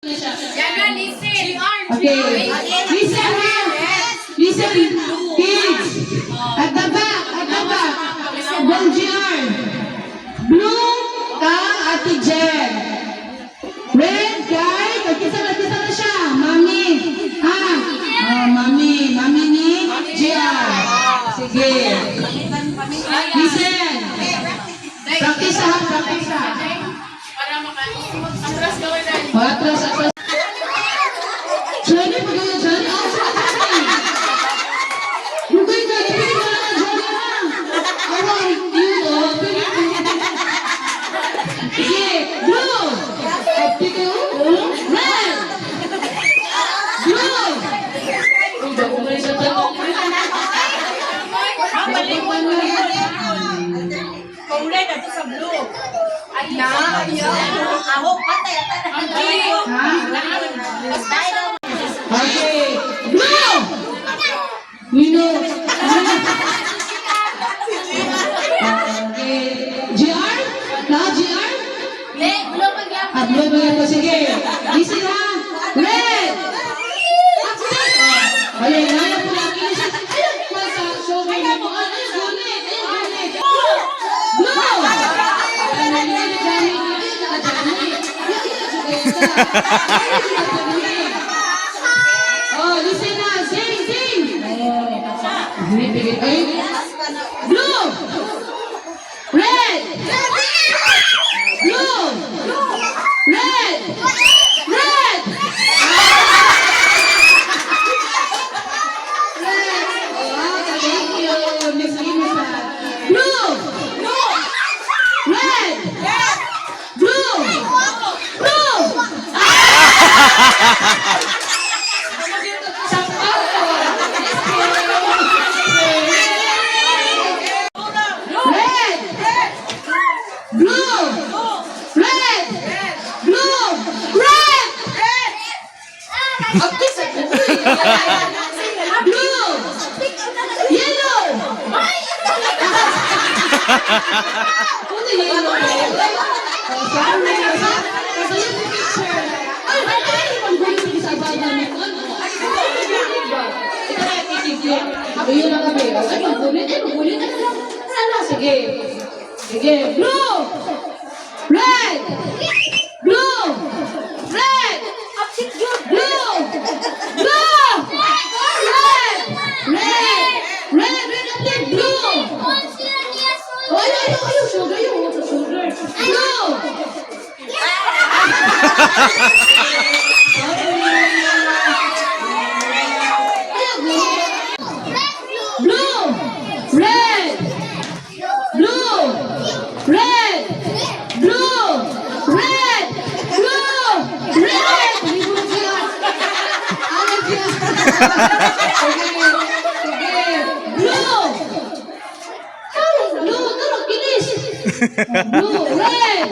Okay. Listen ha. Listen, kids. At the back. Bonjian. Blue, Ate Jen. Red, guy. Kita na siya. Mami. Ha? Mami ni Gian. Sige. Listen. Practice ha. Atras. Johnny, pagkaya Johnny. Bukay ka, ipili mo lang Johnny ha. Awang, yun sige, blue. Happy kayo? Red. Blue. Ang bago na isa tanong. Paulay na to sa blue. Ako, patay. Okay. Blue. Nino. Okay. GR? GR? Blue ba sige. Listen ha. Red. Ayan, po lang. Show me mo. Blue. Oh, listen na. Sing. Blue. Red. Blue. Red. Red. Thank you, Miss Lisa. Blue. Red. Blue. Blue, yellow. Sige. Blue, red, blue, red, blue, red, blue. Ayaw, sugar. Blue. Blue, red, blue, red, blue, red, blue, red. Blue, bilis. Blue, red.